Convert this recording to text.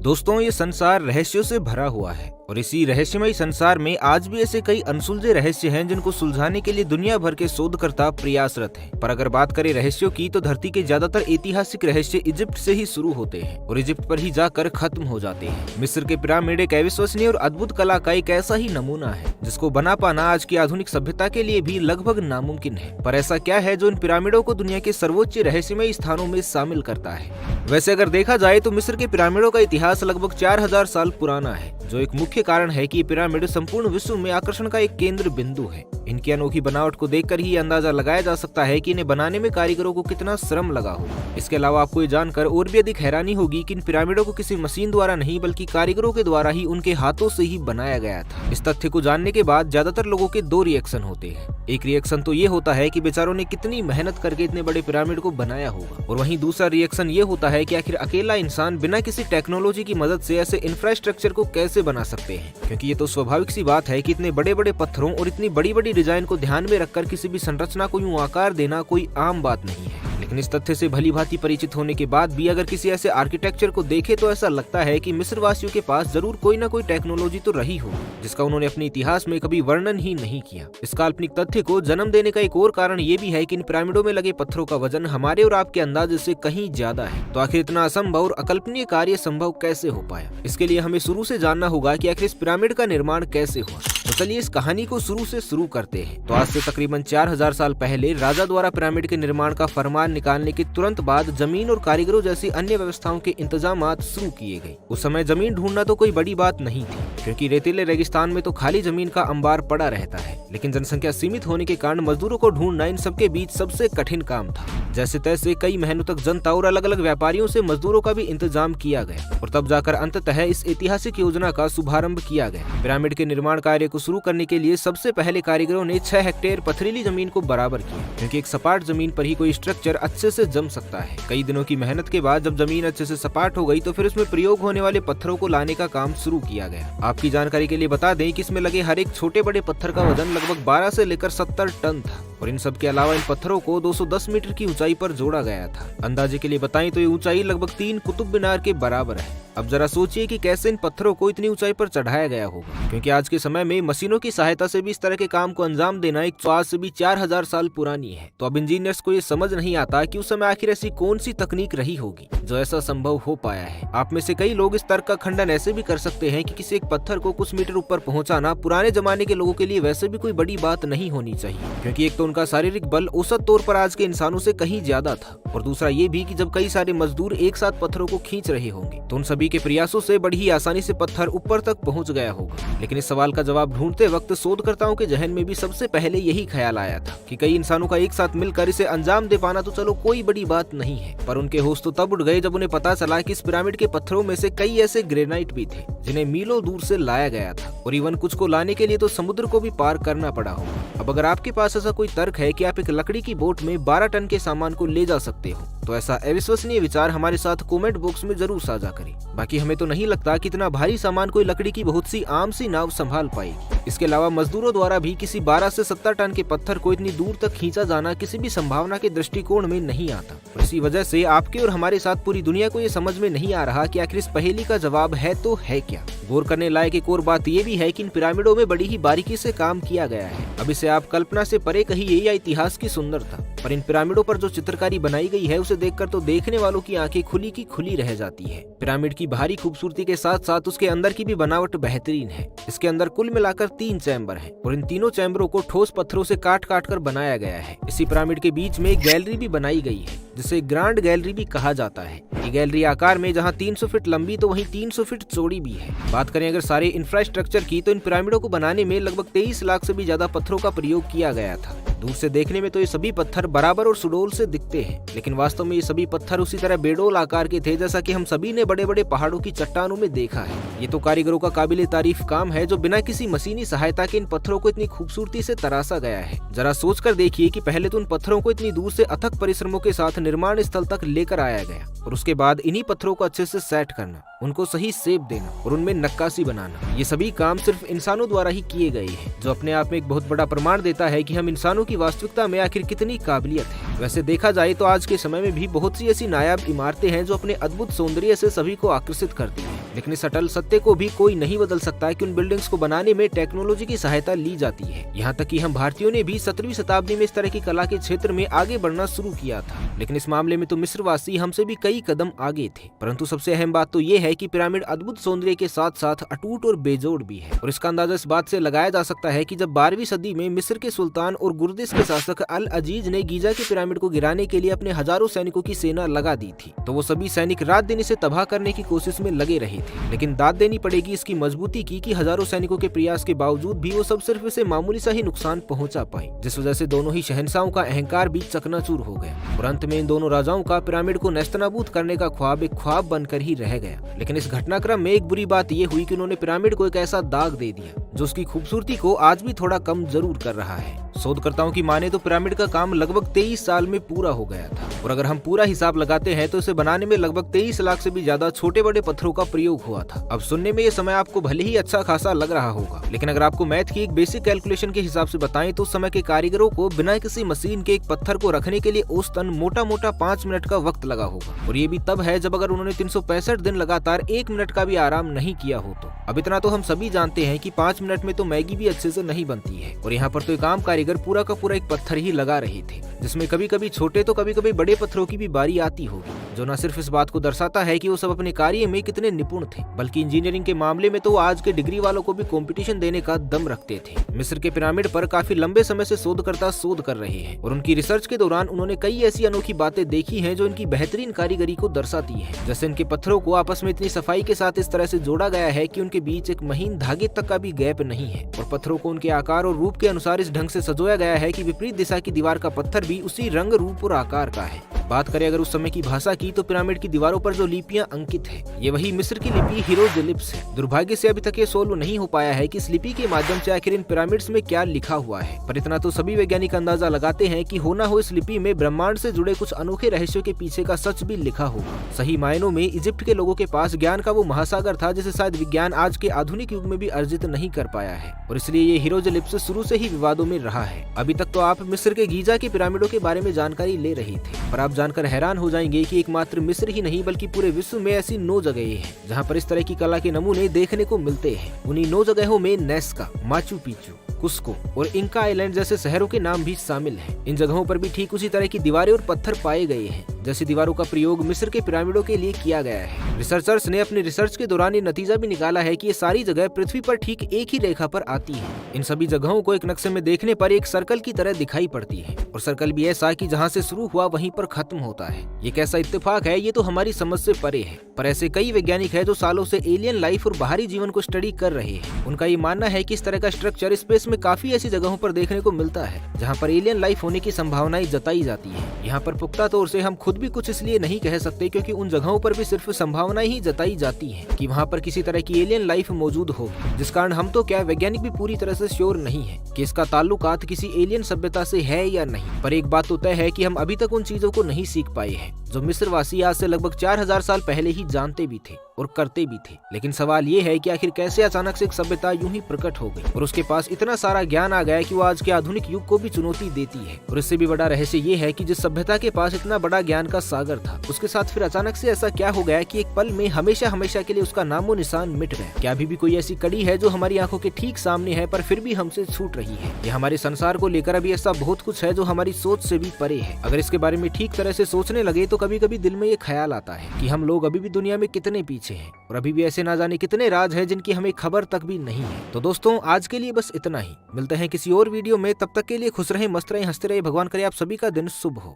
दोस्तों, ये संसार रहस्यों से भरा हुआ है और इसी रहस्यमय संसार में आज भी ऐसे कई अनसुलझे रहस्य हैं जिनको सुलझाने के लिए दुनिया भर के शोधकर्ता प्रयासरत हैं। पर अगर बात करें रहस्यों की, तो धरती के ज्यादातर ऐतिहासिक रहस्य इजिप्ट से ही शुरू होते हैं और इजिप्ट पर ही जाकर खत्म हो जाते हैं। मिस्र के पिरामिड एक अविश्वसनीय और अद्भुत कला का एक ऐसा ही नमूना है जिसको बना पाना आज की आधुनिक सभ्यता के लिए भी लगभग नामुमकिन है। पर ऐसा क्या है जो इन पिरामिडों को दुनिया के सर्वोच्च रहस्यमय स्थानों में शामिल करता है? वैसे अगर देखा जाए तो मिस्र के पिरामिडों का इतिहास लगभग 4000 साल पुराना है, जो एक मुख्य कारण है कि ये पिरामिड संपूर्ण विश्व में आकर्षण का एक केंद्र बिंदु है। इनकी अनोखी बनावट को देखकर ही अंदाजा लगाया जा सकता है कि इन्हें बनाने में कारीगरों को कितना श्रम लगा होगा। इसके अलावा आपको ये जानकर और भी अधिक हैरानी होगी कि इन पिरामिडों को किसी मशीन द्वारा नहीं बल्कि कारीगरों के द्वारा ही उनके हाथों से ही बनाया गया था। इस तथ्य को जानने के बाद ज्यादातर लोगों के दो रिएक्शन होते हैं। एक रिएक्शन तो ये होता है कि बेचारों ने कितनी मेहनत करके इतने बड़े पिरामिड को बनाया होगा, और वहीं दूसरा रिएक्शन ये होता है कि आखिर अकेला इंसान बिना किसी टेक्नोलॉजी की मदद से ऐसे इंफ्रास्ट्रक्चर को कैसे बना सकते हैं, क्योंकि ये तो स्वाभाविक सी बात है कि इतने बड़े बड़े पत्थरों और इतनी बड़ी बड़ी डिजाइन को ध्यान में रखकर किसी भी संरचना को यूं आकार देना कोई आम बात नहीं है। लेकिन इस तथ्य से भली भांति परिचित होने के बाद भी अगर किसी ऐसे आर्किटेक्चर को देखे तो ऐसा लगता है कि मिस्र वासियों के पास जरूर कोई न कोई टेक्नोलॉजी तो रही हो जिसका उन्होंने अपने इतिहास में कभी वर्णन ही नहीं किया। इस काल्पनिक तथ्य को जन्म देने का एक और कारण ये भी है कि इन पिरामिडों में लगे पत्थरों का वजन हमारे और आपके अंदाजे से कहीं ज्यादा है। तो आखिर इतना असंभव और अकल्पनीय कार्य संभव कैसे हो पाया? इसके लिए हमें शुरू से जानना होगा कि आखिर इस पिरामिड का निर्माण कैसे हुआ। तो चलिए इस कहानी को शुरू से शुरू करते हैं। तो आज से तकरीबन 4000 साल पहले राजा द्वारा पिरामिड के निर्माण का फरमान निकालने के तुरंत बाद जमीन और कारीगरों जैसी अन्य व्यवस्थाओं के इंतजामात शुरू किए गए। उस समय जमीन ढूंढना तो कोई बड़ी बात नहीं थी, क्योंकि रेतीले रेगिस्तान में तो खाली जमीन का अंबार पड़ा रहता है। लेकिन जनसंख्या सीमित होने के कारण मजदूरों को ढूंढना इन सबके बीच सबसे कठिन काम था। जैसे तैसे कई महीनों तक जनता और अलग अलग व्यापारियों से मजदूरों का भी इंतजाम किया गया और तब जाकर अंततः इस ऐतिहासिक योजना का शुभारंभ किया गया। पिरामिड के निर्माण कार्य को शुरू करने के लिए सबसे पहले कारीगरों ने 6 हेक्टेयर पथरीली जमीन को बराबर किया, क्योंकि एक सपाट जमीन पर ही कोई स्ट्रक्चर अच्छे से जम सकता है। कई दिनों की मेहनत के बाद जब जमीन अच्छे से सपाट हो गई तो फिर उसमें प्रयोग होने वाले पत्थरों को लाने का काम शुरू किया गया। आपकी जानकारी के लिए बता दें कि इसमें लगे हर एक छोटे बड़े पत्थर का वजन लगभग 12 से लेकर 70 टन था और इन सब के अलावा इन पत्थरों को 210 मीटर की ऊंचाई पर जोड़ा गया था। अंदाजे के लिए बताएं तो ये ऊंचाई लगभग 3 कुतुब मीनार के बराबर है। अब जरा सोचिए कि कैसे इन पत्थरों को इतनी ऊंचाई पर चढ़ाया गया होगा, क्योंकि आज के समय में मशीनों की सहायता से भी इस तरह के काम को अंजाम देना एक आज से भी 4000 साल पुरानी है। तो अब इंजीनियर्स को ये समझ नहीं आता कि उस समय आखिर ऐसी कौन सी तकनीक रही होगी जो ऐसा संभव हो पाया है। आप में से कई लोग इस तर्क का खंडन ऐसे भी कर सकते हैं कि किसी एक पत्थर को कुछ मीटर ऊपर पहुंचाना पुराने जमाने के लोगों के लिए वैसे भी कोई बड़ी बात नहीं होनी चाहिए, क्योंकि एक तो उनका शारीरिक बल औसत तौर पर आज के इंसानों से कहीं ज्यादा था, और दूसरा ये भी कि जब कई सारे मजदूर एक साथ पत्थरों को खींच रहे होंगे तो उन सभी के प्रयासों से बड़ी ही आसानी से पत्थर ऊपर तक पहुंच गया होगा। लेकिन इस सवाल का जवाब ढूंढते वक्त शोधकर्ताओं के जहन में भी सबसे पहले यही ख्याल आया था कि कई इंसानों का एक साथ मिलकर इसे अंजाम दे पाना तो चलो कोई बड़ी बात नहीं है, पर उनके होश तो तब उड़ गए जब उन्हें पता चला कि इस पिरामिड के पत्थरों में से कई ऐसे ग्रेनाइट भी थे जिन्हें मीलों दूर से लाया गया था, और इवन कुछ को लाने के लिए तो समुद्र को भी पार करना पड़ा होगा। अब अगर आपके पास ऐसा कोई तर्क है कि आप एक लकड़ी की बोट में 12 टन के सामान को ले जा सकते हो, तो ऐसा अविश्वसनीय विचार हमारे साथ कमेंट बॉक्स में जरूर साझा करें। बाकी हमें तो नहीं लगता कि इतना भारी सामान कोई लकड़ी की बहुत सी आम सी नाव संभाल पाएगी। इसके अलावा मजदूरों द्वारा भी किसी 12 से 70 टन के पत्थर को इतनी दूर तक खींचा जाना किसी भी संभावना के दृष्टिकोण में नहीं आता। और इसी वजह से आपके और हमारे साथ पूरी दुनिया को ये समझ में नहीं आ रहा कि आखिर इस पहेली का जवाब है तो है क्या। गौर करने लायक एक और बात ये भी है कि इन पिरामिडों में बड़ी ही बारीकी से काम किया गया है। अब इसे आप कल्पना से परे कहिए या इतिहास की सुंदरता, पर इन पिरामिडों पर जो चित्रकारी बनाई गई है उसे देखकर तो देखने वालों की आंखें खुली की खुली रह जाती है। पिरामिड की बाहरी खूबसूरती के साथ साथ उसके अंदर की भी बनावट बेहतरीन है। इसके अंदर कुल मिलाकर 3 चैम्बर हैं और इन तीनों चैम्बरों को ठोस पत्थरों से काट काट कर बनाया गया है। इसी पिरामिड के बीच में एक गैलरी भी बनाई गई है जिसे ग्रांड गैलरी भी कहा जाता है। ये गैलरी आकार में जहाँ 300 फीट लंबी तो वहीं 300 फीट चौड़ी भी है। बात करें अगर सारे इंफ्रास्ट्रक्चर की, तो इन पिरामिडों को बनाने में लगभग 23 लाख से भी ज्यादा पत्थरों का प्रयोग किया गया था। दूर से देखने में तो ये सभी पत्थर बराबर और सुडौल से दिखते हैं, लेकिन वास्तव में ये सभी पत्थर उसी तरह बेडोल आकार के थे जैसा कि हम सभी ने बड़े बड़े पहाड़ों की चट्टानों में देखा है। ये तो कारीगरों का काबिले तारीफ काम है जो बिना किसी मशीनी सहायता के इन पत्थरों को इतनी खूबसूरती से तराशा गया है। जरा सोच कर देखिए कि पहले तो उन पत्थरों को इतनी दूर से अथक परिश्रमों के साथ निर्माण स्थल तक लेकर आया गया और उसके बाद इन्हीं पत्थरों को अच्छे से सेट करना, उनको सही शेप देना और उनमें नक्काशी बनाना, ये सभी काम सिर्फ इंसानों द्वारा ही किए गए हैं, जो अपने आप में एक बहुत बड़ा प्रमाण देता है कि हम इंसानों की वास्तविकता में आखिर कितनी काबिलियत है। वैसे देखा जाए तो आज के समय में भी बहुत सी ऐसी नायाब इमारतें हैं जो अपने अद्भुत सौंदर्य से सभी को आकर्षित करती हैं। लेकिन इस अटल सत्य को भी कोई नहीं बदल सकता है कि उन बिल्डिंग्स को बनाने में टेक्नोलॉजी की सहायता ली जाती है। यहाँ तक कि हम भारतीयों ने भी 17वीं शताब्दी में इस तरह की कला के क्षेत्र में आगे बढ़ना शुरू किया था। लेकिन इस मामले में तो मिस्रवासी हमसे भी कई कदम आगे थे। परंतु सबसे अहम बात तो ये है कि पिरामिड अद्भुत सौंदर्य के साथ साथ अटूट और बेजोड़ भी है। और इसका अंदाजा इस बात से लगाया जा सकता है कि जब 12वीं सदी में मिस्र के सुल्तान और गुर्दिश के शासक अल अजीज ने गीजा के पिरामिड को गिराने के लिए अपने हजारों सैनिकों की सेना लगा दी थी, तो वो सभी सैनिक रात दिन इसे तबाह करने की कोशिश में लगे रहे थे। लेकिन दाद देनी पड़ेगी इसकी मजबूती की कि हजारों सैनिकों के प्रयास के बावजूद भी वो सब सिर्फ इसे मामूली सा ही नुकसान पहुंचा पाए, जिस वजह से दोनों ही शहंशाहों का अहंकार भी चकनाचूर हो गया और अंत में इन दोनों राजाओं का पिरामिड को नेस्तनाबूद करने का ख्वाब एक ख्वाब बनकर ही रह गया। लेकिन इस घटनाक्रम में एक बुरी बात ये हुई कि उन्होंने पिरामिड को एक ऐसा दाग दे दिया जो उसकी खूबसूरती को आज भी थोड़ा कम जरूर कर रहा है। शोधकर्ताओं की माने तो पिरामिड का काम लगभग 23 साल में पूरा हो गया था और अगर हम पूरा हिसाब लगाते हैं तो इसे बनाने में लगभग 23 लाख से भी ज्यादा छोटे बड़े पत्थरों का प्रयोग हुआ था। अब सुनने में ये समय आपको भले ही अच्छा खासा लग रहा होगा, लेकिन अगर आपको मैथ की एक बेसिक कैलकुलेशन के हिसाब से बताएं तो उस समय के कारीगरों को बिना किसी मशीन के एक पत्थर को रखने के लिए औसतन मोटा मोटा 5 मिनट का वक्त लगा होगा। और ये भी तब है जब अगर उन्होंने 365 दिन लगातार 1 मिनट का भी आराम नहीं किया हो तो। अब इतना तो हम सभी जानते हैं कि 5 मिनट में तो मैगी भी अच्छे से नहीं बनती है और यहाँ पर तो एक आम कारीगर पूरा का पूरा एक पत्थर ही लगा रहे थे, जिसमें कभी कभी छोटे तो कभी कभी बड़े पत्थरों की भी बारी आती होगी, जो न सिर्फ इस बात को दर्शाता है कि वो सब अपने कार्य में कितने निपुण थे, बल्कि इंजीनियरिंग के मामले में तो आज के डिग्री वालों को भी कंपटीशन देने का दम रखते थे। मिस्र के पिरामिड पर काफी लंबे समय से शोधकर्ता शोध कर रहे हैं और उनकी रिसर्च के दौरान उन्होंने कई ऐसी अनोखी बातें देखी हैं जो इनकी बेहतरीन कारीगरी को दर्शाती है। जैसे इनके पत्थरों को आपस में इतनी सफाई के साथ इस तरह से जोड़ा गया है कि उनके बीच एक महीन धागे तक का भी गैप नहीं है और पत्थरों को उनके आकार और रूप के अनुसार इस ढंग से सजोया गया है कि विपरीत दिशा की दीवार का पत्थर भी उसी रंग, रूप और आकार का है। बात करें अगर उस समय की भाषा की तो पिरामिड की दीवारों पर जो लिपियां अंकित है ये वही मिस्र की लिपि हिरोग्लिफ्स है। दुर्भाग्य से अभी तक ये सोल्व नहीं हो पाया है कि इस लिपि के माध्यम से आखिर इन पिरामिड्स में क्या लिखा हुआ है, पर इतना तो सभी वैज्ञानिक अंदाजा लगाते हैं कि होना हो इस लिपि में ब्रह्मांड से जुड़े कुछ अनोखे रहस्यों के पीछे का सच भी लिखा होगा। सही मायनों में इजिप्ट के लोगों के पास ज्ञान का वो महासागर था जिसे शायद विज्ञान आज के आधुनिक युग में भी अर्जित नहीं कर पाया है और इसलिए ये हिरोग्लिफ्स शुरू से ही विवादों में रहा है। अभी तक तो आप मिस्र के गीजा के पिरामिडों के बारे में जानकारी ले रहे थे, पर आप जानकर हैरान हो जाएंगे कि एकमात्र मिस्र ही नहीं बल्कि पूरे विश्व में ऐसी 9 जगहें हैं जहां पर इस तरह की कला के नमूने देखने को मिलते हैं। उन्हीं 9 जगहों में नेस्का, माचू पिच्चू, कुस्को और इंका आइलैंड जैसे शहरों के नाम भी शामिल हैं। इन जगहों पर भी ठीक उसी तरह की दीवारें और पत्थर पाए गए हैं जैसी दीवारों का प्रयोग मिस्र के पिरामिडों के लिए किया गया है। रिसर्चर्स ने अपनी रिसर्च के दौरान ये नतीजा भी निकाला है कि ये सारी जगह पृथ्वी पर ठीक एक ही रेखा पर आती है। इन सभी जगहों को एक नक्शे में देखने पर एक सर्कल की तरह दिखाई पड़ती है और सर्कल भी ऐसा कि जहाँ से शुरू हुआ वहीं पर खत्म होता है। ये कैसा इत्तेफाक है ये तो हमारी समझ से परे है, पर ऐसे कई वैज्ञानिक है जो सालों से एलियन लाइफ और बाहरी जीवन को स्टडी कर रहे हैं। उनका ये मानना है कि इस तरह का स्ट्रक्चर स्पेस में काफी ऐसी जगहों पर देखने को मिलता है जहाँ पर एलियन लाइफ होने की संभावनाएं जताई जाती है। यहाँ पर पुख्ता तौर से हम खुद भी कुछ इसलिए नहीं कह सकते क्योंकि उन जगहों पर भी सिर्फ संभावनाएं ही जताई जाती हैं कि वहाँ पर किसी तरह की एलियन लाइफ मौजूद हो, जिस कारण हम तो क्या वैज्ञानिक भी पूरी तरह से श्योर नहीं है कि इसका ताल्लुकात किसी एलियन सभ्यता से है या नहीं। पर एक बात तो तय है कि हम अभी तक उन चीजों को नहीं सीख पाए हैं जो मिस्रवासी आज से लगभग 4000 साल पहले ही जानते भी थे और करते भी थे। लेकिन सवाल ये है कि आखिर कैसे अचानक से एक सभ्यता यूं ही प्रकट हो गई और उसके पास इतना सारा ज्ञान आ गया कि वो आज के आधुनिक युग को भी चुनौती देती है। और इससे भी बड़ा रहस्य ये है कि जिस सभ्यता के पास इतना बड़ा ज्ञान का सागर था उसके साथ फिर अचानक से ऐसा क्या हो गया कि एक पल में हमेशा हमेशा के लिए उसका नामो निशान मिट गया। क्या अभी भी कोई ऐसी कड़ी है जो हमारी आंखों के ठीक सामने है पर फिर भी हमसे छूट रही है? या हमारे संसार को लेकर अभी ऐसा बहुत कुछ है जो हमारी सोच से भी परे है? अगर इसके बारे में ठीक तरह से सोचने लगे तो कभी कभी दिल में ये ख्याल आता है कि हम लोग अभी भी दुनिया में कितने पीछे हैं और अभी भी ऐसे ना जाने कितने राज हैं जिनकी हमें खबर तक भी नहीं है। तो दोस्तों आज के लिए बस इतना ही, मिलते हैं किसी और वीडियो में, तब तक के लिए खुश रहें, मस्त रहें, हंसते रहें। भगवान करे आप सभी का दिन शुभ हो।